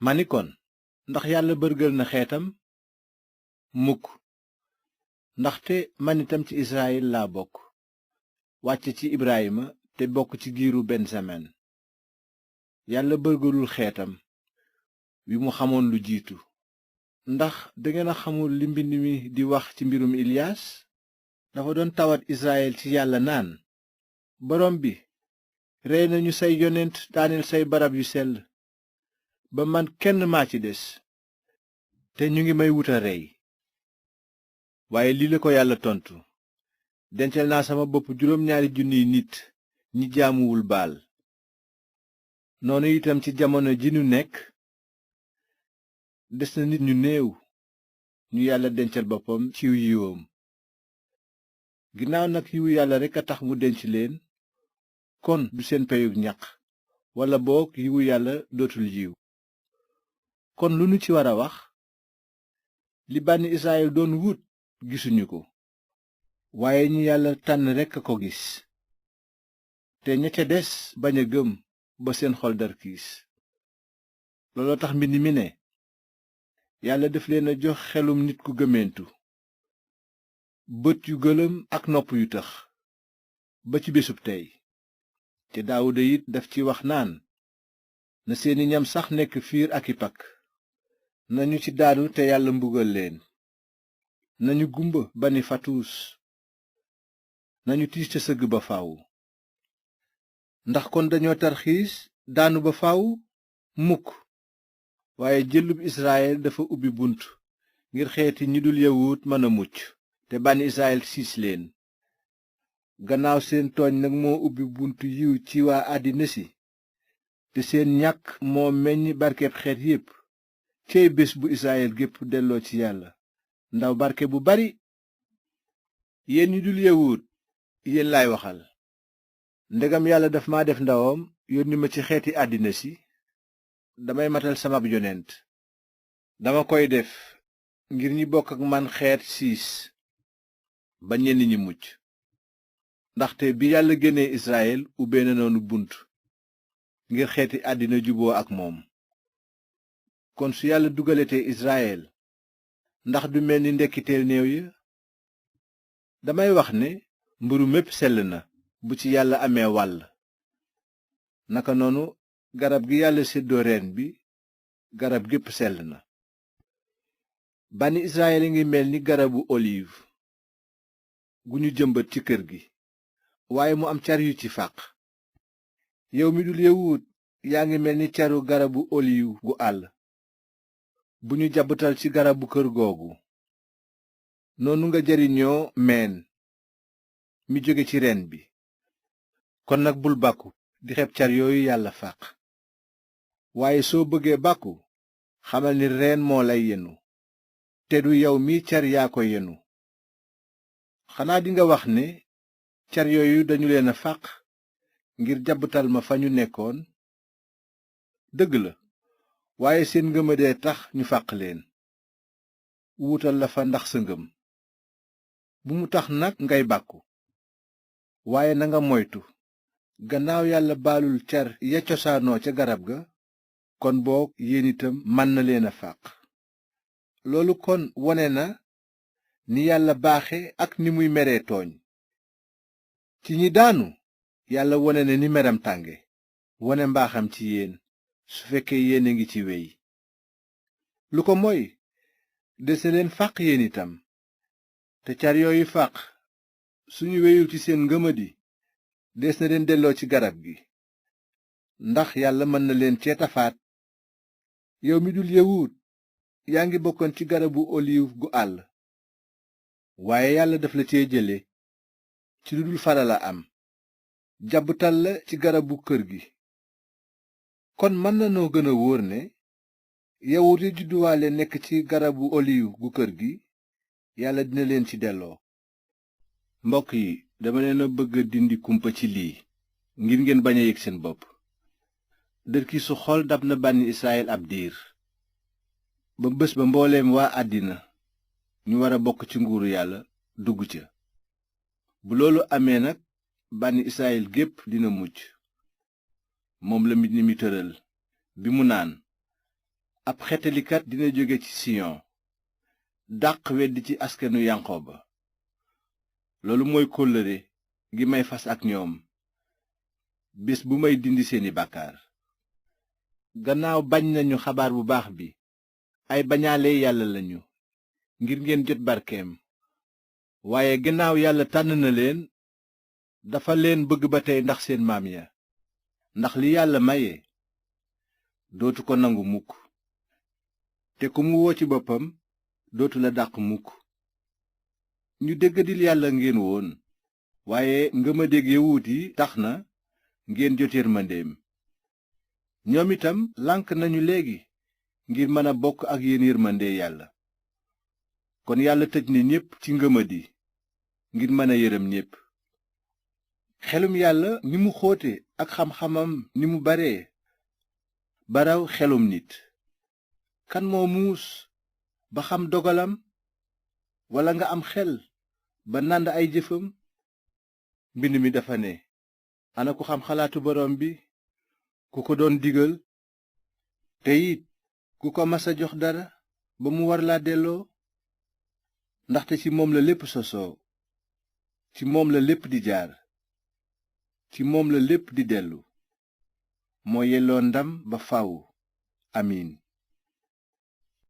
mani kon ndax yàlla bërgël na xeetam mukk ndaxte man itam ci Israyil laa bokk wàcce ci Ibrahima te bokk ci giiru Bensamin yàlla bërgëlul xeetam wi mu xamoon lu jiitu ndax dangeen a xamul li mbind mi di wax ci mbirum Iliyaas dafa doon tawat Israyil ci yàlla naan borom bi rey nañu say yonent daaneel say barab yu sell ba man kenn maa ci des te ñu ngi may wuta rey waaye lii la ko yàlla tontu dencal naa sama bopp 2,000 nit ñi jaamuwul baal noonu itam ci jamono ji nu nekk des na nit ñu néew ñu yàlla dencal boppam ciw yiwam ginnaaw nag yiwu yàlla rekk a tax mu denc leen kon du seen peyug ñaq walla boog yiwu yàlla dootul yiw kon lu nu ci war a wax li bànni Israyil doon wut gisuñu ko waaye ñi yàlla tànn rekk a ko gis te ña ca des bañ a gëm ba seen xol darkiis looloo tax mbind mi ne yàlla daf leen a jox xelum nit ku gëmentu bët yu gëlëm ak nopp yu tëx ba ci bésub tey te Daawuda it daf ci wax naan na seeni ñam sax nekk fiir ak i pakk nañu ci daanu te yàlla mbugal leen nañu gumba ba ni fatuus nañu tiis te sëgg ba faw ndax kon dañoo tarxiis daanu ba faw mukk waaye jëllub Israyil dafa ubbi bunt ngir xeeti ñi dul yawut mën a mucc te bànni Israyil siis leen gannaaw seen tooñ nag moo ubbi bunt yiw ci waa àddina si te seen ñàkk moo meññ barkeb xeet yépp cey bés bu Israyil gépp delloo ci yàlla ndaw barke bu bari yéen ñi dul yawut yéen laay waxal ndegam yàlla daf ma def ndawam yónni ma ci xeeti àddina si damay matal samab yonent dama koy def ngir ñi bokk ak man xeet siis ba ñenn ñi mucc ndaxte bi yàlla génnee Israyil ubbee na noonu bunt ngir xeeti àddina juboo ak moom kon su yàlla dugaletee Israyil ndax du mel ni ndekkiteel néew ya damay wax ne mburu mépp sell na bu ci yàlla amee wàll naka noonu garab gi yàlla séddoo reen bi garab gépp sell na bànni Israyil a ngi mel ni garabu oliw gu ñu jëmbat ci kër gi waaye mu am car yu ci fàq yow mi dul yawut yaa ngi mel ni caru garabu oliw gu àll bu ñu jabatal ci garabu kër googu noonu nga jariñoo meen mi jóge ci reen bi kon nag bul bàkku di xeeb car yooyu yàlla fàq waaye soo bëggee bàkku xamal ni reen moo lay yenu te du yow mi car yaa ko yenu xanaa dinga wax ne car yooyu dañu leen a fàq ngir jabatal ma fa ñu nekkoon dëgg la waaye seen ngëmadee tax ñu fàq leen wuutal la fa ndax sa ngëm bu mu tax nag ngay bàkku waaye nanga moytu gannaaw yàlla baalul car ya cosaanoo ca garab ga kon boog yéen itam mën na leen a fàq loolu kon wone na ni yàlla baaxe ak ni muy meree tooñ ci ñi daanu yàlla wone na ni meram tànge wone mbaaxam ci yéen su fekkee yéen a ngi ci wey lu ko moy des na leen fàq yéen itam te car yooyu fàq suñu weyul ci seen ngëmadi des na leen delloo ci garab gi ndax yàlla mën na leen cee tafaat yow mi dul yawut yaa ngi bokkoon ci garabu oliw gu àll waaye yàlla daf la cee jële ci lu dul farala am jabutal la ci garabu kër gi kon mën na noo gën a wóor ne yawut yi judduwaale nekk ci garabu oliw gu kër gi yàlla dina leen ci delloo mbokk yi dama leen a bëgg a dindi kumpa ci lii ngir ngeen bañ a yëg seen bopp dërki su xol dab na bànni Israyil ab diir ba bés ba mbooleem waa àddina ñu war a bokk ci nguuru yàlla dugg ca bu loolu amee nag bànni Israyil gépp dina mucc moom la mbind mi tëral bi mu naan ab xetalikat dina jóge ci siyon dàq weddi ci askanu yanqooba loolu mooy kóllëre gi may fas ak ñoom bés bu may dindi seeni bàkkaar gannaaw bañ nañu xabaar bu baax bi ay bañaale yàlla lañu ngir ngeen jot barkeem waaye gannaaw yàlla tànn na leen dafa leen bëgg ba tey ndax seen maam ya ndax li yàlla maye dootu ko nangu mukk te ku mu woo ci boppam dootu la dàq mukk ñu déggadil yàlla ngeen woon waaye ngëmadég yawut yi tax na ngeen jot yërmandeem ñoom itam lànk nañu léegi ngir mën a bokk ak yéen yërmande yàlla kon yàlla tëj na ñépp ci ngëmadi ngir mën a yërëm ñépp xelum yàlla ni mu xóote ak xam-xamam ni mu baree baraw xelum nit kan moo muus ba xam dogalam walla nga am xel ba nànd ay jëfam mbind mi dafa ne ana ku xam xalaatu boroom bi ku ko doon digal te it ku ko masa jox dara ba mu war laa delloo ndaxte ci moom la lépp sosoo ci moom la lépp di jaar ci moom la lépp di dellu moo yelloo ndam ba faw amiin